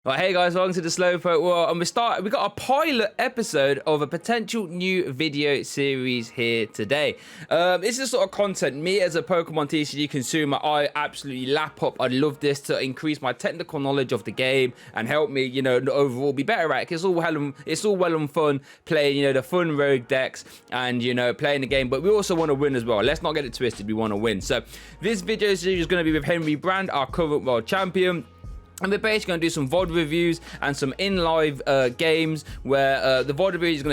Right, hey guys, welcome to the Slowpoke World, and we got a pilot episode of a potential new video series here today. This is sort of content me as a Pokemon TCG consumer I absolutely lap up. I love this to increase my technical knowledge of the game and help me, overall be better at it. It's all well and fun playing, the fun rogue decks and playing the game, but we also want to win as well. Let's not get it twisted. We want to win. So this video series is going to be with Henry Brand, our current world champion. And we're basically going to do some VOD reviews and some in-live games where the VOD review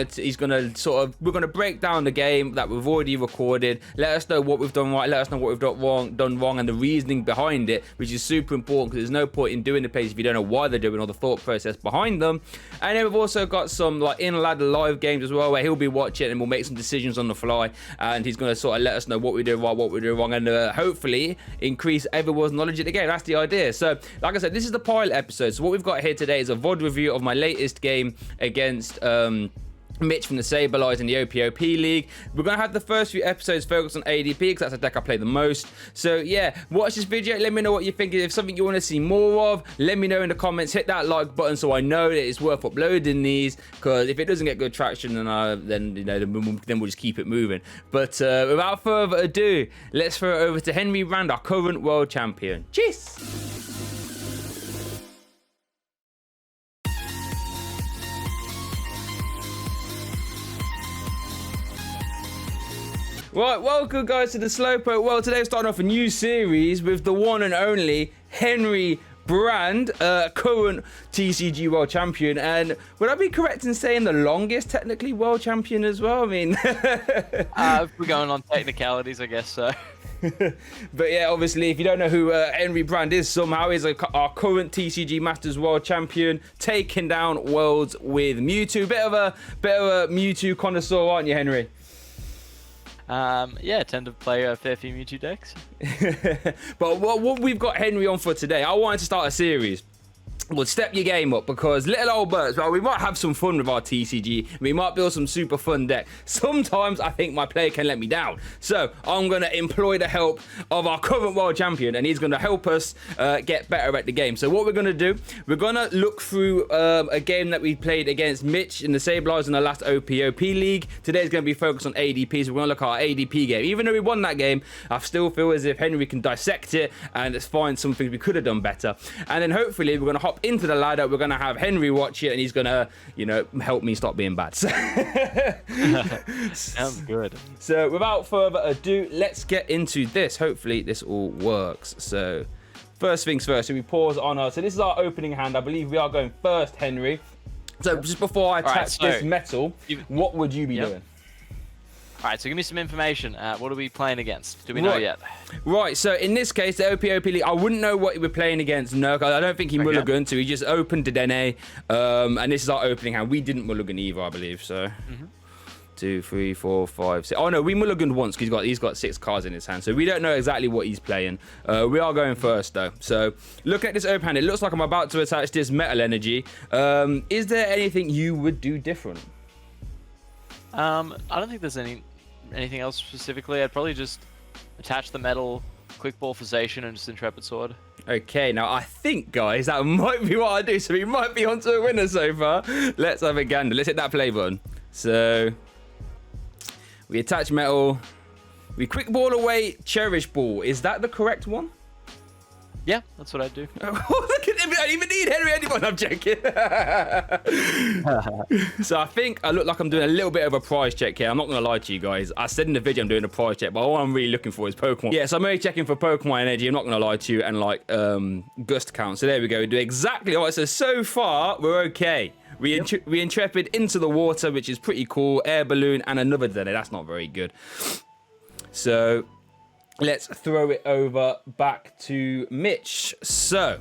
we're going to break down the game that we've already recorded, let us know what we've done right, let us know what we've done wrong and the reasoning behind it, which is super important because there's no point in doing the plays if you don't know why they're doing or the thought process behind them. And then we've also got some in-ladder live games as well where he'll be watching and we'll make some decisions on the fly, and he's going to sort of let us know what we do right, what we do wrong, and hopefully increase everyone's knowledge of the game. That's the idea. So like I said, this is the pilot episode. So what we've got here today is a VOD review of my latest game against Mitch from the Sableyes in the OPOP League. We're going to have the first few episodes focused on ADP because that's a deck I play the most. So yeah, watch this video. Let me know what you think. If something you want to see more of, let me know in the comments. Hit that like button so I know that it's worth uploading these, because if it doesn't get good traction, then we'll just keep it moving. But without further ado, let's throw it over to Henry Brand, our current world champion. Cheers! Right, welcome guys to the Slowpoke World. Today we're starting off a new series with the one and only Henry Brand, current TCG World Champion. And would I be correct in saying the longest technically World Champion as well? I mean... if we're going on technicalities, I guess so. But yeah, obviously, if you don't know who Henry Brand is, somehow he's our current TCG Masters World Champion, taking down worlds with Mewtwo. Bit of a Mewtwo connoisseur, aren't you, Henry? Yeah, I tend to play a fair few Mewtwo decks. But what we've got Henry on for today, I wanted to start a series. We'll step your game up because little old birds, well, we might have some fun with our TCG. We might build some super fun deck. Sometimes I think my player can let me down. So I'm going to employ the help of our current world champion, and he's going to help us get better at the game. So what we're going to do, we're going to look through a game that we played against Mitch in the Sableyes in the last OPOP League. Today's going to be focused on ADP, so we're going to look at our ADP game. Even though we won that game, I still feel as if Henry can dissect it and let's find some things we could have done better. And then hopefully we're going to hop into the ladder. We're going to have Henry watch it and he's going to, help me stop being bad. Sounds good. So without further ado, let's get into this. Hopefully this all works. So first things first, so we pause on our, so this is our opening hand. I believe we are going first, Henry. So just before I attach this metal, what would you be doing? All right, so give me some information. What are we playing against? Do we know yet? Right, so in this case, the OPOP League, I wouldn't know what we're playing against Nurk. I don't think he mulliganed, so he just opened Dedenne. And this is our opening hand. We didn't mulligan either, I believe, so... 2, 3, 4, 5, 6. Oh no, we mulliganed once because he's got 6 cards in his hand, so we don't know exactly what he's playing. We are going first though. So looking at this open hand, it looks like I'm about to attach this metal energy. Is there anything you would do different? I don't think there's anything else specifically. I'd probably just attach the metal, quick ball for Zacian, and just Intrepid Sword. Okay, now I think, guys, that might be what I do. So we might be onto a winner so far. Let's have a gander. Let's hit that play button. So we attach metal. We quick ball away Cherish Ball. Is that the correct one? Yeah, that's what I'd do. Look at him. I don't even need Henry anyone. I'm joking. So I think I look like I'm doing a little bit of a prize check here. I'm not going to lie to you guys. I said in the video I'm doing a prize check, but all I'm really looking for is Pokemon. Yeah, so I'm only checking for Pokemon energy. I'm not going to lie to you. And gust count. So there we go. We do exactly what it says. So far, we're okay. We Intrepid into the water, which is pretty cool. Air balloon and another Dedenne. That's not very good. So... let's throw it over back to Mitch. So,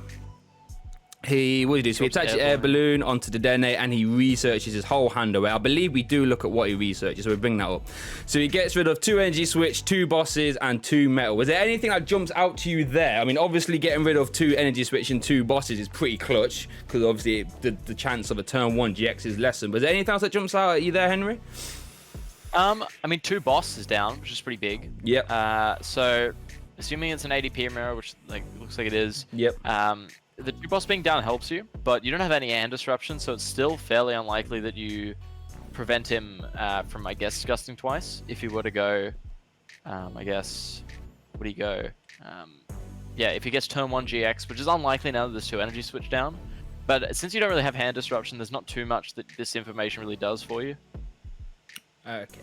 what did he do? So he attaches air balloon onto the Dedenne and he researches his whole hand away. I believe we do look at what he researches, so we bring that up. So he gets rid of 2 energy switch, 2 bosses, and 2 metal. Was there anything that jumps out to you there? I mean, obviously getting rid of 2 energy switch and 2 bosses is pretty clutch, because obviously the chance of a turn 1 GX is lessened. Was there anything else that jumps out at you there, Henry? I mean, 2 bosses down, which is pretty big. Yep. So, assuming it's an ADP mirror, which looks like it is. Yep. the 2 boss being down helps you, but you don't have any hand disruption, so it's still fairly unlikely that you prevent him from, I guess, gusting twice. If you were to go, I guess, where do you go? Yeah, if he gets turn 1 GX, which is unlikely now that there's 2 energy switch down. But since you don't really have hand disruption, there's not too much that this information really does for you. Okay.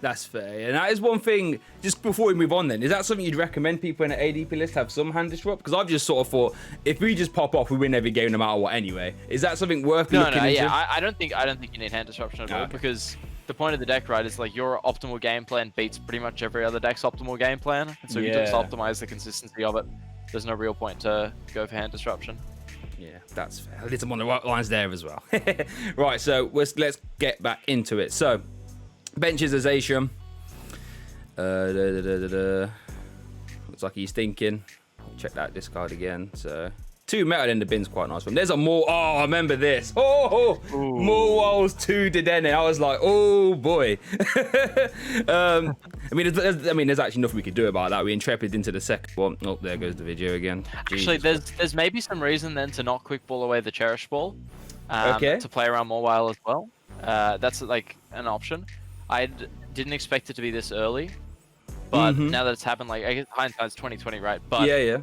That's fair. And that is one thing, just before we move on then, is that something you'd recommend people in an ADP list have some hand disrupt? Because I've just sort of thought, if we just pop off, we win every game no matter what anyway. Is that something worth looking into? Yeah, I don't think you need hand disruption at all, because the point of the deck, right, is like your optimal game plan beats pretty much every other deck's optimal game plan. And so if you just optimize the consistency of it, there's no real point to go for hand disruption. Yeah, that's fair. I did some on the right lines there as well. Right, so let's get back into it. So, benches as Asian. Looks like he's thinking. Check that discard again. So 2 metal in the bin's quite nice one. There's a more. Oh, I remember this. Oh, more walls 2 Dedenne. I was like, oh boy. I mean, there's actually nothing we could do about that. We intrepid into the second one. Oh, there goes the video again. Actually, there's maybe some reason then to not quick ball away the cherish ball. To play around more while as well. That's like an option. I didn't expect it to be this early, but now that it's happened, like, I guess hindsight's 2020, right? But yeah.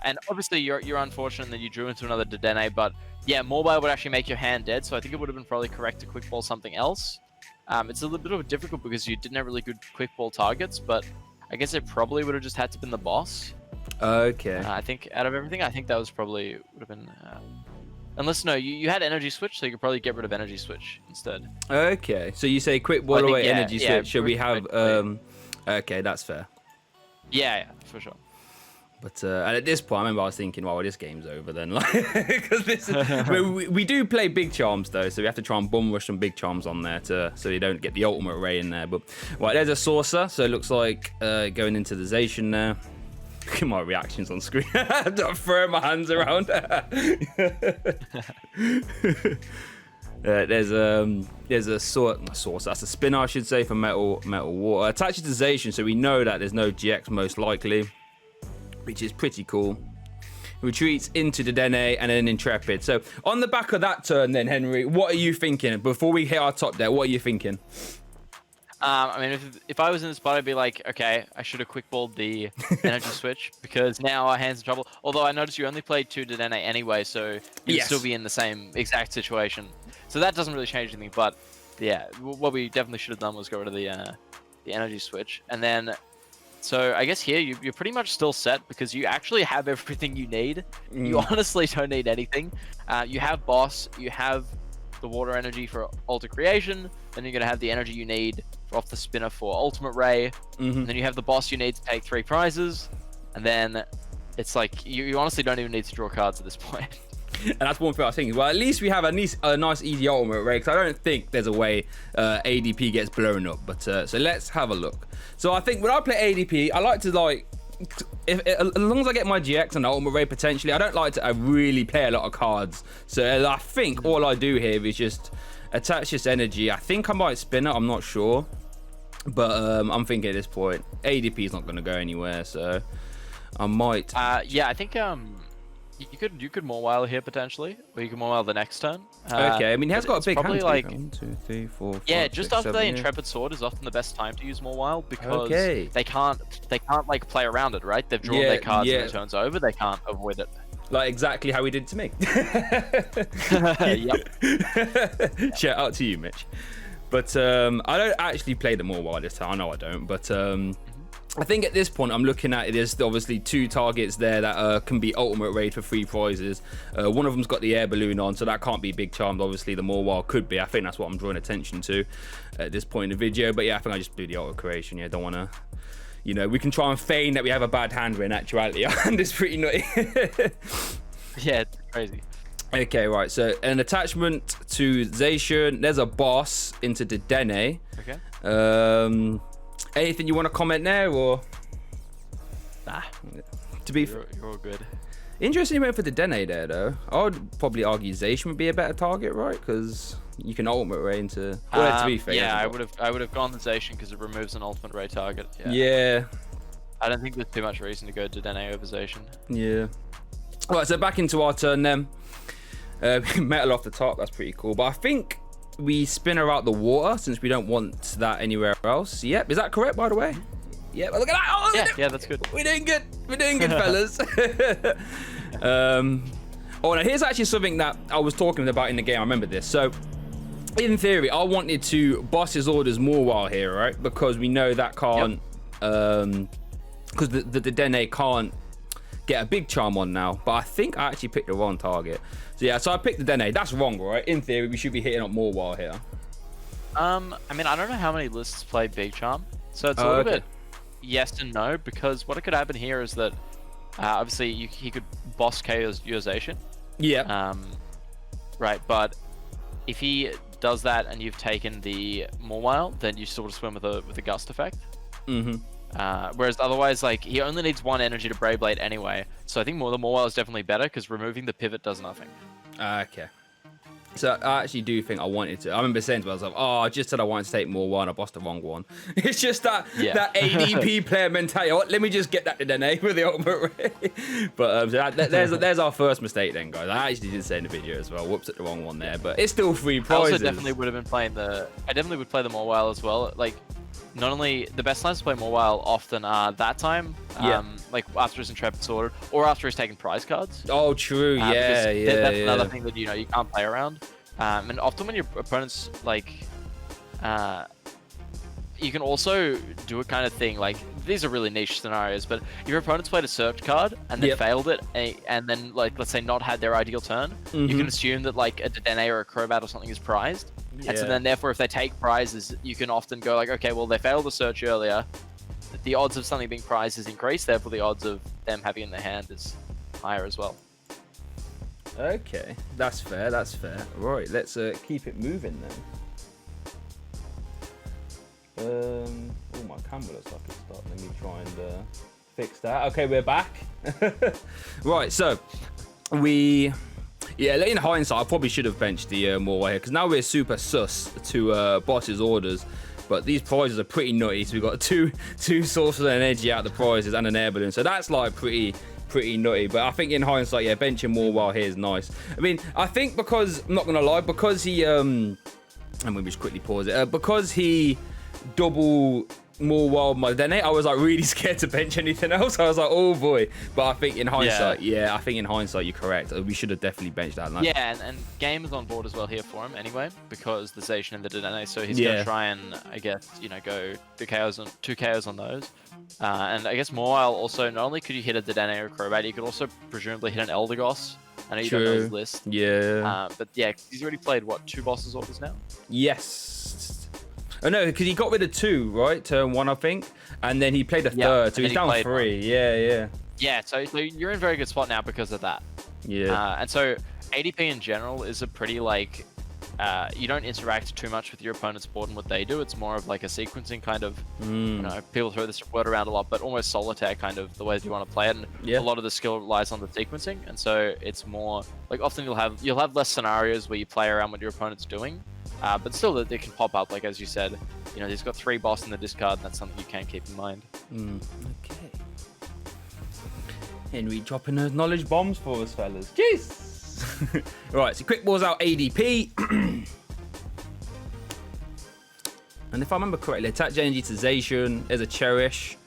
And obviously you're unfortunate that you drew into another Dedenne, but yeah, mobile would actually make your hand dead, so I think it would have been probably correct to quick ball something else. It's a little bit of difficult because you didn't have really good quick ball targets, but I guess it probably would have just had to been the boss. Okay. I think out of everything, I think that was probably would have been. Unless no, you had energy switch, so you could probably get rid of energy switch instead. Okay, so you say quick ball away energy switch. Should we have? Okay, that's fair. Yeah, for sure. But and at this point, I remember I was thinking, well, this game's over then, like, because this we do play big charms though, so we have to try and bum rush some big charms on there so you don't get the ultimate ray in there. But right, there's a saucer, so it looks like going into the Zacian now. Look at my reactions on screen. I'm throwing my hands around. There's a source. That's a spinner, I should say, for metal water. Attaches to Zacian, so we know that there's no GX most likely, which is pretty cool. Retreats into Dedenne and then Intrepid. So on the back of that turn, then Henry, what are you thinking before we hit our top deck? What are you thinking? I mean, if I was in the spot, I'd be like, okay, I should have quick balled the energy switch because now our hands in trouble. Although I noticed you only played 2 Dedenne anyway, so you'd still be in the same exact situation. So that doesn't really change anything. But yeah, what we definitely should have done was go rid of the energy switch. And then, so I guess here you're pretty much still set because you actually have everything you need. You honestly don't need anything. You have boss, you have the water energy for alter creation, then you're gonna have the energy you need off the spinner for ultimate ray, and then you have the boss you need to take 3 prizes, and then it's like you honestly don't even need to draw cards at this point. And that's one thing I was thinking. Well, at least we have a nice easy ultimate ray, because I don't think there's a way ADP gets blown up. But so let's have a look. So I think when I play ADP, I like to as long as I get my GX and ultimate ray potentially, I don't like to really play a lot of cards. So I think all I do here is just attach this energy. I think I might spin it, I'm not sure, but I'm thinking at this point ADP is not going to go anywhere, so I might yeah, I think you could more while here potentially, or you can more while the next turn. Okay, I mean he has got a big probably hand. Like 1, 2, 3, 4, 5, yeah, just 6, after 7, the Intrepid Sword is often the best time to use more while because Okay. they can't like play around it, right? They've drawn their cards and the turn's over, they can't avoid it. Like exactly how he did to me. Yep. Shout out to you, Mitch. But I don't actually play the more while this time. I know I don't, but I think at this point I'm looking at it as obviously 2 targets there that can be ultimate raid for 3 prizes. One of them's got the air balloon on, so that can't be big charmed. Obviously the more wild could be. I think that's what I'm drawing attention to at this point in the video. But yeah, I think I just do the auto creation. Yeah, don't want to, you know, we can try and feign that we have a bad hand when in actuality our hand is pretty nutty. Yeah, it's crazy. Okay, right, so an attachment to Zacian. There's a boss into Dedenne. Okay. Anything you want to comment there, or? Nah. To be you're all good. Interesting you went for Dedenne there, though. I would probably argue Zacian would be a better target, right? Because you can ultimate ray into. Well, to be fair, yeah, I would have gone the Zacian because it removes an ultimate ray target. Yeah. I don't think there's too much reason to go Dedenne over Zacian. Yeah. Right, so back into our turn then. Metal off the top, that's pretty cool. But I think we spin her out the water since we don't want that anywhere else. Yep, is that correct, by the way? Yeah, look at that. Oh, yeah, that's good. We're doing good. We're doing good, fellas. Oh, now here's actually something that I was talking about in the game. I remember this. So, in theory, I wanted to boss his orders more while here, right? Because we know that can't, because the Dene can't get a big charm on now. But I think I actually picked the wrong target. So yeah, so I picked the Dene. That's wrong, right? In theory, we should be hitting up more while here. I mean, I don't know how many lists play big charm, so it's a little bit yes and no, because what could happen here is that obviously he could boss KO's your Zacian. Yeah. Right, but if he does that and you've taken the Mawile, then you sort of swim with a gust effect. Whereas otherwise, like, he only needs 1 energy to Brave Blade anyway, so I think the Mawile is definitely better because removing the pivot does nothing. Okay. So I actually do think I wanted to. I remember saying to myself, "Oh, I just said I wanted to take more one. I bossed the wrong one." It's just that ADP player mentality. Oh, let me just get that to Dene with the ultimate ray. But there's our first mistake then, guys. I actually did say in the video as well. Whoops, at the wrong one there. But it's still 3 prizes. I also definitely would have been playing I definitely would play the Mawile as well. Like, not only the best times to play Mawile often are that time, like after he's Intrepid Sword, or after he's taking prize cards. Oh, true. That's another thing that you can't play around. And often when your opponents like, you can also do a kind of thing like, these are really niche scenarios, but if your opponent's played a search card and then failed it, and then, like, let's say not had their ideal turn, you can assume that like a Dene or a Crobat or something is prized. And so then therefore if they take prizes, you can often go like, okay, well, they failed the search earlier, the odds of something being prized is increased, therefore the odds of them having it in their hand is higher as well. Okay, that's fair. Right, let's keep it moving then. Oh, my camera looks like it's starting. Let me try and fix that. Okay, we're back. Right, so in hindsight, I probably should have benched the Morway here, because now we're super sus to boss's orders. But these prizes are pretty nutty. So we've got two sources of energy out of the prizes and an air balloon. So that's like pretty nutty. But I think in hindsight, yeah, benching Morwell here is nice. I mean, I think because, I'm not going to lie, because he, and we just quickly pause it, because he double Morwell my Dene, I was like really scared to bench anything else. I was like, oh boy. But I think in hindsight, you're correct. We should have definitely benched that. Yeah, and Game is on board as well here for him anyway, because the Zacian and the Dene, so he's going to try and, I guess, go 2 KOs on those. And I guess Morwell also, not only could you hit a Dene or a Crobat, you could also presumably hit an Eldegoss. I know you don't know his list. Yeah. But yeah, he's already played, what, 2 bosses orders now? Yes. Oh no, because he got rid of 2, right? Turn 1, I think. And then he played a third, so he's down 3. 1. Yeah, so you're in a very good spot now because of that. Yeah. And so ADP in general is a pretty, like, you don't interact too much with your opponent's board and what they do. It's more of like a sequencing kind of, people throw this word around a lot, but almost solitaire kind of the way that you want to play it. And a lot of the skill relies on the sequencing. And so it's more, like, often you'll have less scenarios where you play around what your opponent's doing. But still, that they can pop up, like as you said, he's got 3 boss in the discard, and that's something you can keep in mind. Okay. Henry dropping those knowledge bombs for us, fellas. Jeez. Right, so quick balls out ADP. And if I remember correctly, attach energy to Zacian. There's a Cherish.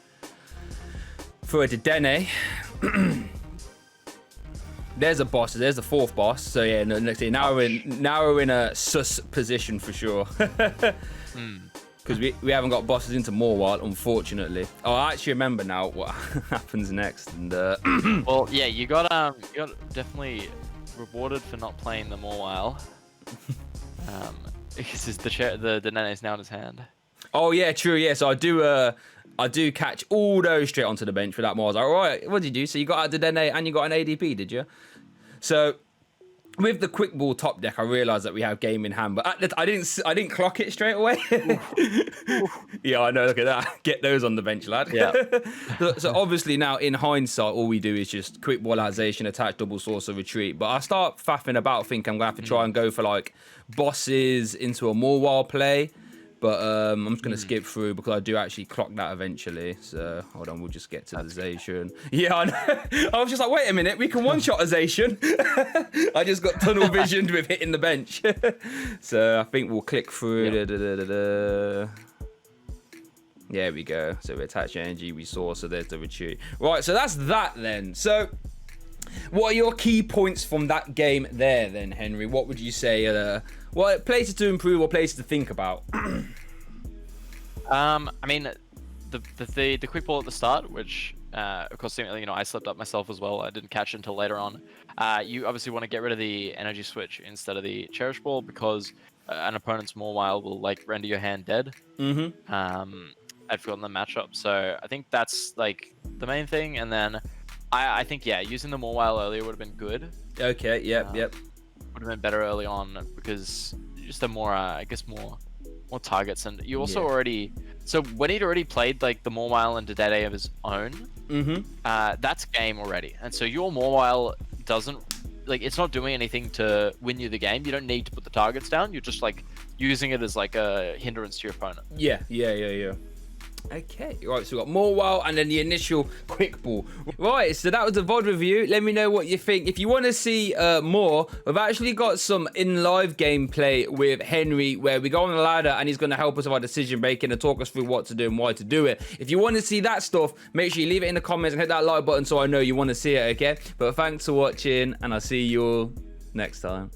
For a Dene. There's a boss. There's the 4th boss. So yeah, now we're in a sus position for sure. Because we haven't got bosses into Morwell, unfortunately. Oh, I actually remember now what happens next. And well, yeah, you got definitely rewarded for not playing the Morwell. Because the Dene is now in his hand. Oh yeah, true. Yeah, so I do catch all those straight onto the bench for that more. I was like, all right, what did you do? So you got out the Dene and you got an ADP, did you? So with the quick ball top deck, I realized that we have game in hand, but I didn't clock it straight away. Yeah, I know. Look at that. Get those on the bench, lad. Yeah. So obviously now in hindsight, all we do is just quick ballization, attach double source of retreat. But I start faffing about, think I'm gonna have to try and go for like bosses into a Morwell play. but I'm just gonna skip through because I do actually clock that eventually. So hold on, we'll just get to the Zacian. Yeah, I know. I was just like, wait a minute, we can one-shot a Zacian. I just got tunnel visioned with hitting the bench. So I think we'll click through. Yep. There we go. So we attach energy, we saw, so there's the retreat. Right, so that's that then. So what are your key points from that game there then, Henry? What would you say, what places to improve or places to think about? I mean, the quick ball at the start, which of course, you know, I slipped up myself as well. I didn't catch it until later on. You obviously want to get rid of the energy switch instead of the cherish ball because an opponent's Mawile will like render your hand dead. I'd feel in the matchup. So I think that's like the main thing. And then I think, yeah, using the Mawile earlier would have been good. Okay, yep. Would have been better early on because just a more, I guess, more targets. And you also already, so when he'd already played like the Mawile and Dedede of his own, that's game already. And so your Mawile doesn't, like, it's not doing anything to win you the game. You don't need to put the targets down. You're just like using it as like a hindrance to your opponent. Yeah. Okay, right, so we've got Mawile and then the initial quick ball. Right, so that was the VOD review. Let me know what you think. If you want to see more, we've actually got some in-live gameplay with Henry where we go on the ladder and he's going to help us with our decision making and talk us through what to do and why to do it. If you want to see that stuff, make sure you leave it in the comments and hit that like button so I know you want to see it, okay? But thanks for watching and I'll see you all next time.